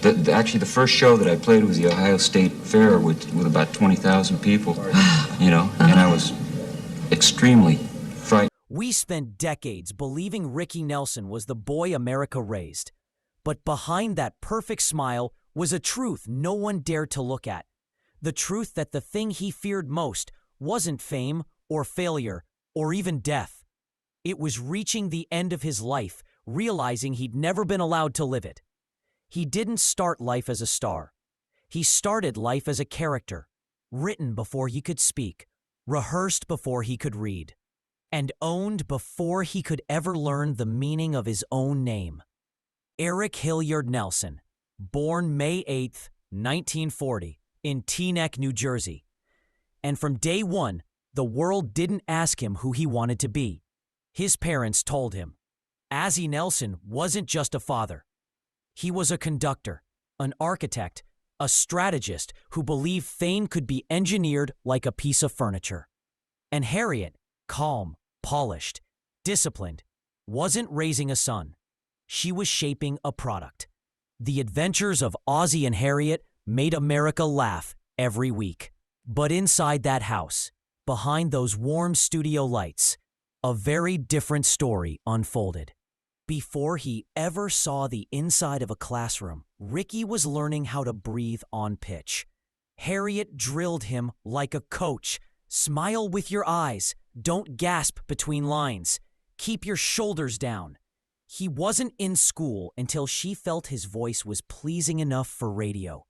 Actually, the first show that I played was the Ohio State Fair with about 20,000 people, you know, and I was extremely frightened. We spent decades believing Ricky Nelson was the boy America raised. But behind that perfect smile was a truth no one dared to look at. The truth that the thing he feared most wasn't fame or failure or even death. It was reaching the end of his life, realizing he'd never been allowed to live it. He didn't start life as a star. He started life as a character, written before he could speak, rehearsed before he could read, and owned before he could ever learn the meaning of his own name. Eric Hilliard Nelson, born May 8, 1940, in Teaneck, New Jersey. And from day one, the world didn't ask him who he wanted to be. His parents told him. Ozzie Nelson wasn't just a father. He was a conductor, an architect, a strategist who believed fame could be engineered like a piece of furniture. And Harriet, calm, polished, disciplined, wasn't raising a son. She was shaping a product. The adventures of Ozzie and Harriet made America laugh every week. But inside that house, behind those warm studio lights, a very different story unfolded. Before he ever saw the inside of a classroom, Ricky was learning how to breathe on pitch. Harriet drilled him like a coach. Smile with your eyes. Don't gasp between lines. Keep your shoulders down. He wasn't in school until she felt his voice was pleasing enough for radio.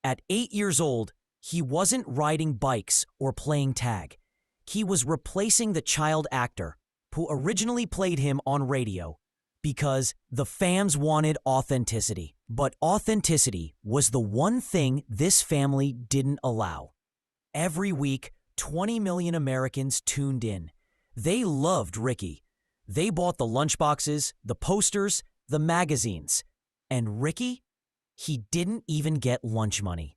At 8 years old, he wasn't riding bikes or playing tag. He was replacing the child actor who originally played him on radio because the fans wanted authenticity. But authenticity was the one thing this family didn't allow. Every week, 20 million Americans tuned in. They loved Ricky. They bought the lunchboxes, the posters, the magazines. And Ricky? He didn't even get lunch money.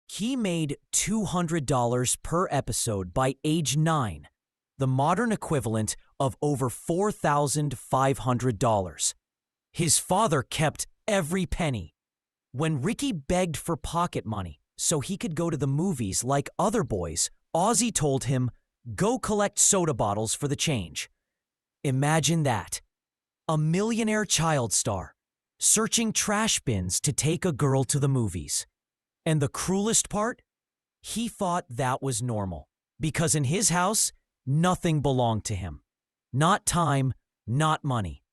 He made $200 per episode by age 9, the modern equivalent of over $4,500. His father kept every penny. When Ricky begged for pocket money so he could go to the movies like other boys, Ozzie told him, "Go collect soda bottles for the change." Imagine that. A millionaire child star, searching trash bins to take a girl to the movies. And the cruelest part? He thought that was normal, because in his house, nothing belonged to him. Not time, not money,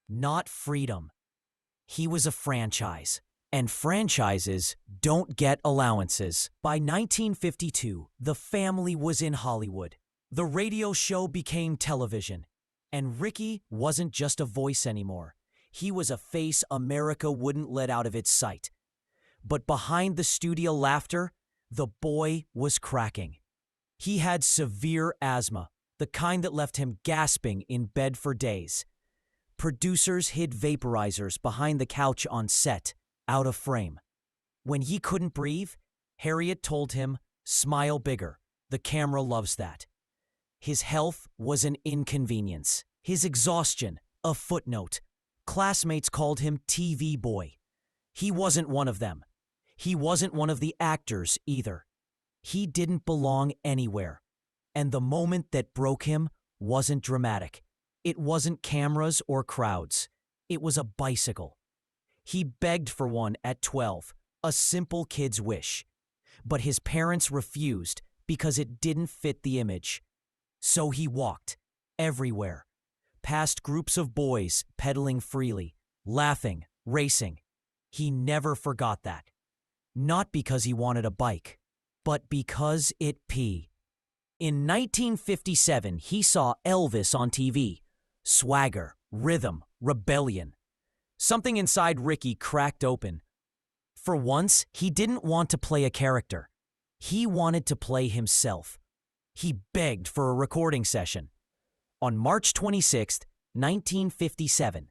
not freedom. He was a franchise, and franchises don't get allowances. By 1952, the family was in Hollywood. The radio show became television. And Ricky wasn't just a voice anymore. He was a face America wouldn't let out of its sight. But behind the studio laughter, the boy was cracking. He had severe asthma, the kind that left him gasping in bed for days. Producers hid vaporizers behind the couch on set, out of frame. When he couldn't breathe, Harriet told him, "Smile bigger. The camera loves that." His health was an inconvenience. His exhaustion, a footnote. Classmates called him TV boy. He wasn't one of them. He wasn't one of the actors either. He didn't belong anywhere. And the moment that broke him wasn't dramatic. It wasn't cameras or crowds. It was a bicycle. He begged for one at 12, a simple kid's wish. But his parents refused because it didn't fit the image. So he walked, everywhere, past groups of boys pedaling freely, laughing, racing. He never forgot that. Not because he wanted a bike, but because it pee. In 1957, he saw Elvis on TV. Swagger, rhythm, rebellion. Something inside Ricky cracked open. For once, he didn't want to play a character. He wanted to play himself. He begged for a recording session. On March 26, 1957,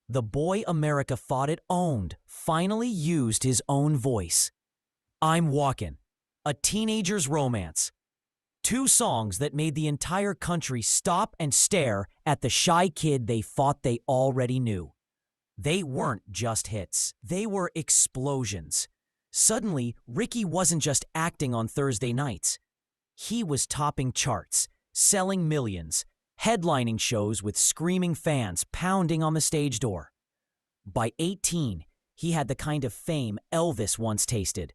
the boy America thought it owned finally used his own voice. I'm Walkin', a teenager's romance. 2 songs that made the entire country stop and stare at the shy kid they thought they already knew. They weren't just hits, they were explosions. Suddenly, Ricky wasn't just acting on Thursday nights. He was topping charts, selling millions, headlining shows with screaming fans pounding on the stage door. By 18, he had the kind of fame Elvis once tasted.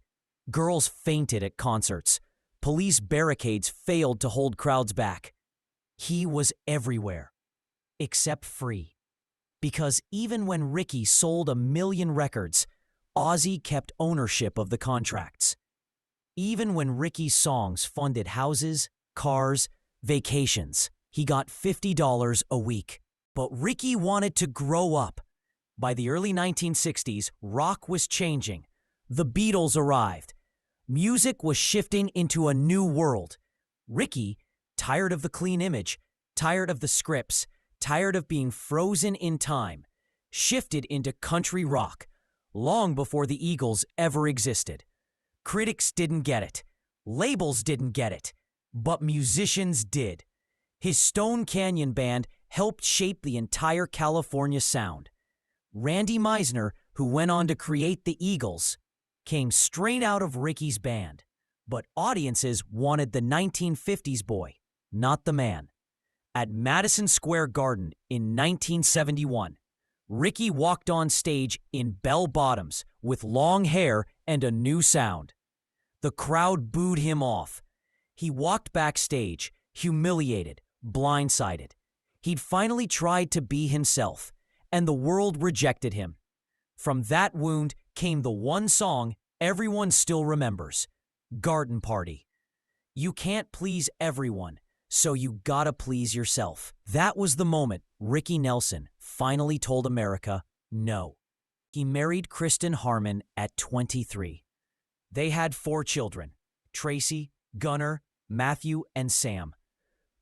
Girls fainted at concerts. Police barricades failed to hold crowds back. He was everywhere, except free. Because even when Ricky sold 1 million records, Ozzie kept ownership of the contracts. Even when Ricky's songs funded houses, cars, vacations, he got $50 a week. But Ricky wanted to grow up. By the early 1960s, rock was changing. The Beatles arrived. Music was shifting into a new world. Ricky, tired of the clean image, tired of the scripts, tired of being frozen in time, shifted into country rock, long before the Eagles ever existed. Critics didn't get it. Labels didn't get it. But musicians did. His Stone Canyon Band helped shape the entire California sound. Randy Meisner, who went on to create the Eagles, came straight out of Ricky's band. But audiences wanted the 1950s boy, not the man. At Madison Square Garden in 1971, Ricky walked on stage in bell-bottoms with long hair and a new sound. The crowd booed him off. He walked backstage, humiliated, blindsided. He'd finally tried to be himself, and the world rejected him. From that wound came the one song everyone still remembers, Garden Party. You can't please everyone, so you gotta please yourself. That was the moment Ricky Nelson finally told America no. He married Kristen Harmon at 23. They had 4 children, Tracy, Gunnar, Matthew, and Sam.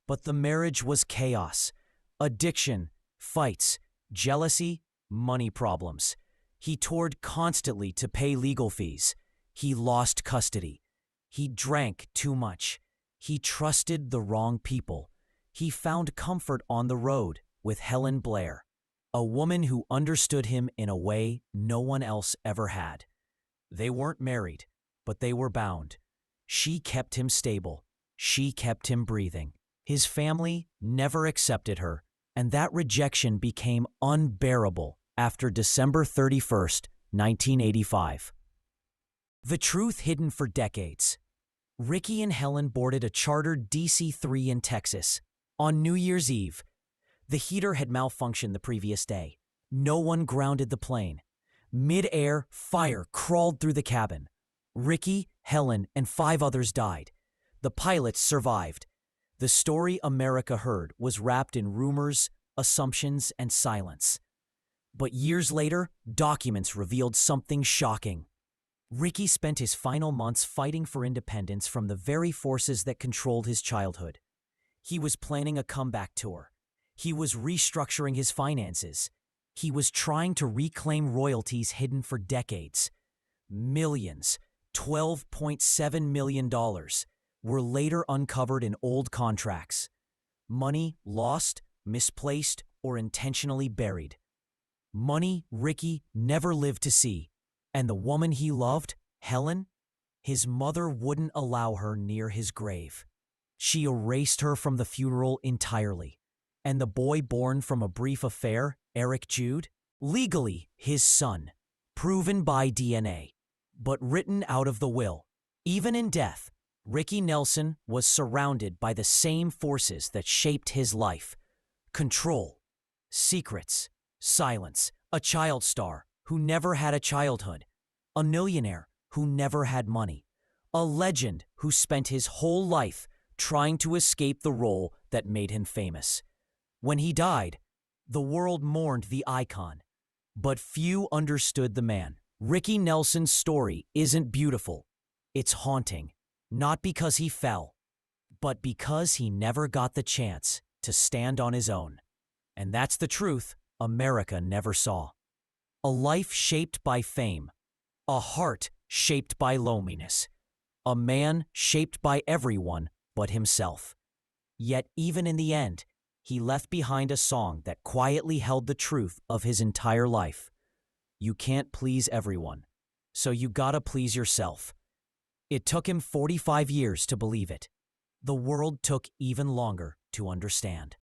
But the marriage was chaos, addiction, fights, jealousy, money problems. He toured constantly to pay legal fees. He lost custody. He drank too much. He trusted the wrong people. He found comfort on the road with Helen Blair, a woman who understood him in a way no one else ever had. They weren't married, but they were bound. She kept him stable. She kept him breathing. His family never accepted her, and that rejection became unbearable after December 31st, 1985. The truth hidden for decades. Ricky and Helen boarded a chartered DC-3 in Texas. On New Year's Eve, the heater had malfunctioned the previous day. No one grounded the plane. Mid-air, fire crawled through the cabin. Ricky, Helen, and 5 others died. The pilots survived. The story America heard was wrapped in rumors, assumptions, and silence. But years later, documents revealed something shocking. Ricky spent his final months fighting for independence from the very forces that controlled his childhood. He was planning a comeback tour. He was restructuring his finances. He was trying to reclaim royalties hidden for decades. Millions, $12.7 million, were later uncovered in old contracts. Money lost, misplaced, or intentionally buried. Money Ricky never lived to see. And the woman he loved, Helen, his mother wouldn't allow her near his grave. She erased her from the funeral entirely. And the boy born from a brief affair, Eric Jude, legally his son, proven by DNA, but written out of the will. Even in death, Ricky Nelson was surrounded by the same forces that shaped his life. Control, secrets, silence, a child star who never had a childhood, a millionaire who never had money, a legend who spent his whole life trying to escape the role that made him famous. When he died, the world mourned the icon, but few understood the man. Ricky Nelson's story isn't beautiful. It's haunting, not because he fell, but because he never got the chance to stand on his own. And that's the truth America never saw. A life shaped by fame, a heart shaped by loneliness, a man shaped by everyone but himself. Yet even in the end, he left behind a song that quietly held the truth of his entire life. You can't please everyone, so you gotta please yourself. It took him 45 years to believe it. The world took even longer to understand.